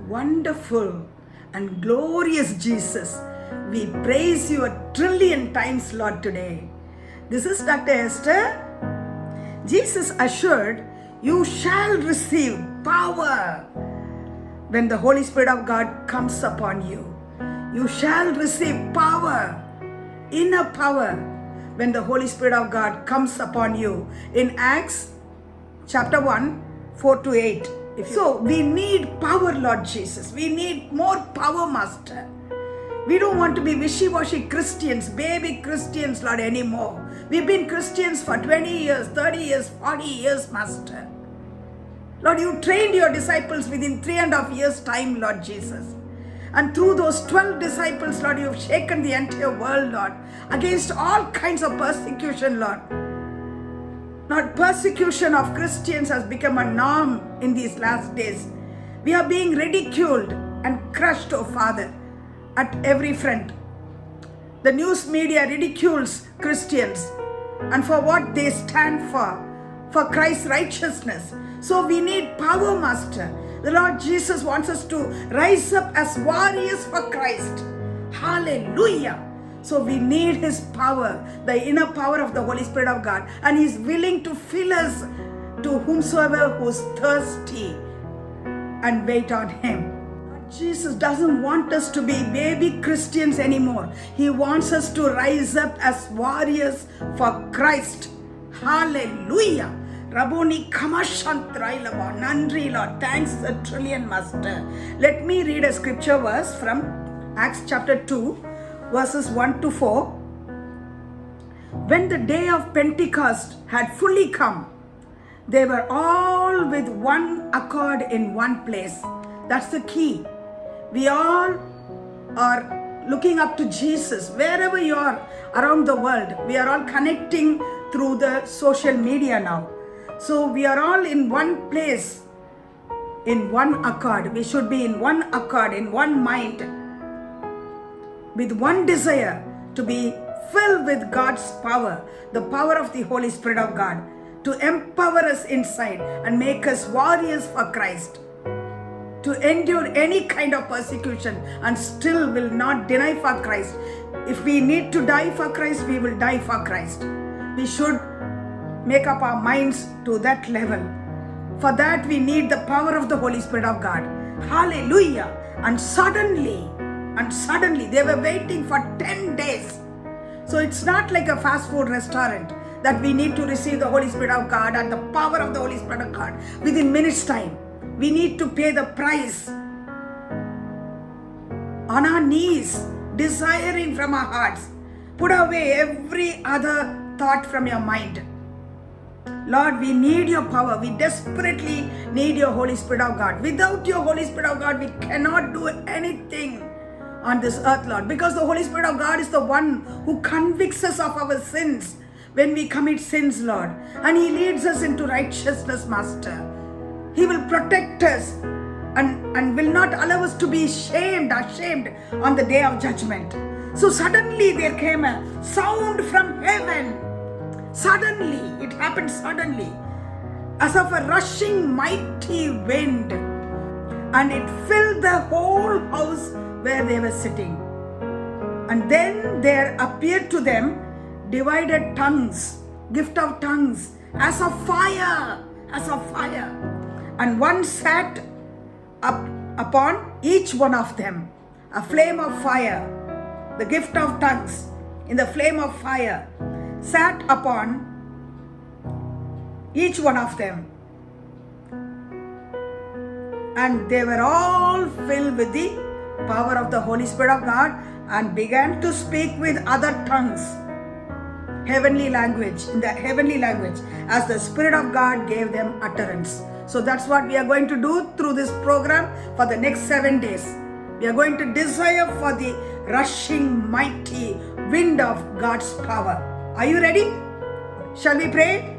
wonderful and glorious Jesus. We praise you a trillion times, Lord, today. This is Dr. Esther. Jesus assured, you shall receive power when the Holy Spirit of God comes upon you. You shall receive power, inner power, when the Holy Spirit of God comes upon you. In Acts chapter 1, 4-8. So we need power, Lord Jesus. We need more power, Master. We don't want to be wishy-washy Christians, baby Christians, Lord, anymore. We've been Christians for 20 years, 30 years, 40 years, Master. Lord, you trained your disciples within 3.5 years' time, Lord Jesus. And through those 12 disciples, Lord, you've shaken the entire world, Lord, against all kinds of persecution, Lord. Lord, persecution of Christians has become a norm in these last days. We are being ridiculed and crushed, oh Father, at every front. The news media ridicules Christians and for what they stand for Christ's righteousness. So we need power, Master. The Lord Jesus wants us to rise up as warriors for Christ. Hallelujah. So we need His power, the inner power of the Holy Spirit of God. And He's willing to fill us to whomsoever who's thirsty and wait on Him. Jesus doesn't want us to be baby Christians anymore. He wants us to rise up as warriors for Christ. Hallelujah. Raboni Kamashantrailava. Nandri, Lord. Thanks a trillion, Master. Let me read a scripture verse from Acts chapter 2, verses 1-4. When the day of Pentecost had fully come, they were all with one accord in one place. That's the key. We all are looking up to Jesus. Wherever you are around the world, we are all connecting through the social media now. So we are all in one place, in one accord. We should be in one accord, in one mind, with one desire to be filled with God's power, the power of the Holy Spirit of God, to empower us inside and make us warriors for Christ, to endure any kind of persecution and still will not deny for Christ. If we need to die for Christ, we will die for Christ. We should make up our minds to that level. For that we need the power of the Holy Spirit of God. Hallelujah. And suddenly they were waiting for 10 days. So it's not like a fast food restaurant that we need to receive the Holy Spirit of God and the power of the Holy Spirit of God within minutes time. We need to pay the price on our knees, desiring from our hearts. Put away every other thought from your mind. Lord, we need your power. We desperately need your Holy Spirit of God. Without your Holy Spirit of God, we cannot do anything on this earth, Lord. Because the Holy Spirit of God is the one who convicts us of our sins when we commit sins, Lord. And He leads us into righteousness, Master. He will protect us and will not allow us to be ashamed on the day of judgment. So suddenly there came a sound from heaven. Suddenly, it happened suddenly, as of a rushing mighty wind, and it filled the whole house where they were sitting. And then there appeared to them divided tongues, gift of tongues, as of fire. And one sat up upon each one of them, a flame of fire, the gift of tongues in the flame of fire, sat upon each one of them. And they were all filled with the power of the Holy Spirit of God and began to speak with other tongues, heavenly language, in the heavenly language, as the Spirit of God gave them utterance. So that's what we are going to do through this program for the next 7 days. We are going to desire for the rushing mighty wind of God's power. Are you ready? Shall we pray?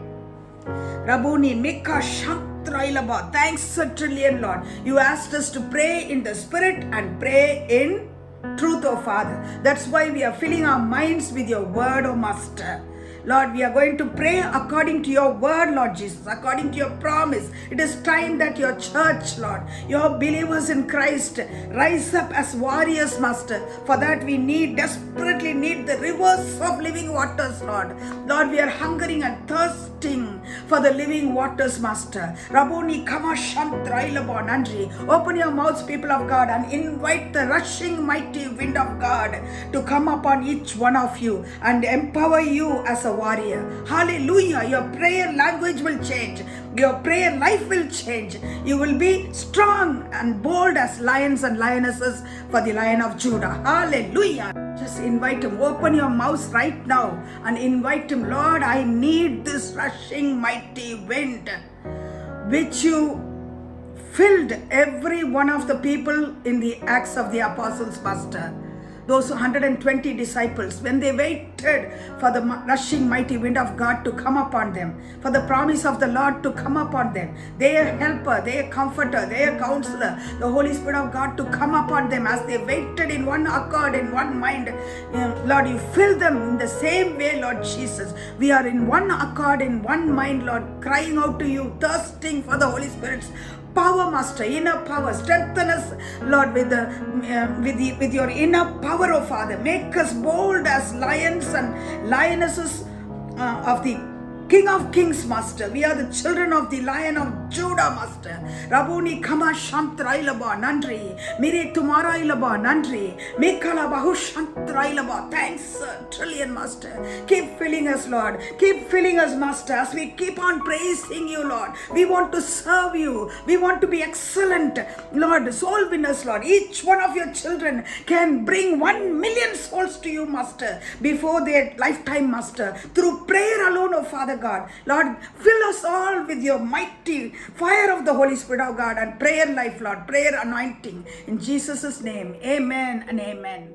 Rabuni Mika Shantrailaba. Thanks a trillion, Lord. You asked us to pray in the Spirit and pray in truth, oh Father. That's why we are filling our minds with your word, oh Master. Lord, we are going to pray according to your word, Lord Jesus, according to your promise. It is time that your church, Lord, your believers in Christ, rise up as warriors, Master. For that we desperately need the rivers of living waters, Lord. Lord, we are hungering and thirsting for the living waters, Master. Raboni kama shantrailabo nandri. Open your mouths, people of God, and invite the rushing mighty wind of God to come upon each one of you and empower you as a warrior. Hallelujah. Your prayer language will change. Your prayer life will change. You will be strong and bold as lions and lionesses for the Lion of Judah. Hallelujah. Just invite him. Open your mouth right now and invite him. Lord, I need this rushing mighty wind which you filled every one of the people in the Acts of the Apostles, Master. Those 120 disciples, when they waited for the rushing mighty wind of God to come upon them, for the promise of the Lord to come upon them, their helper, their comforter, their counselor, the Holy Spirit of God to come upon them, as they waited in one accord, in one mind, Lord, you fill them in the same way, Lord Jesus. We are in one accord, in one mind, Lord, crying out to you, thirsting for the Holy Spirit's power, Master, inner power. Strengthen us, Lord, with your inner power, oh Father. Make us bold as lions and lionesses of the King of Kings, Master. We are the children of the Lion of Judah, Master. Rabuni kama shantrailaba nandri. Mire tumarailaba nandri. Mikala bahu shantrailaba. Thanks, trillion, Master. Keep filling us, Lord. Keep filling us, Master, as we keep on praising you, Lord. We want to serve you. We want to be excellent, Lord. Soul winners, Lord. Each one of your children can bring 1 million souls to you, Master, before their lifetime, Master. Through prayer alone, oh Father God. Lord, fill us all with your mighty fire of the Holy Spirit of God and prayer life, Lord, prayer anointing. In Jesus' name, amen and amen.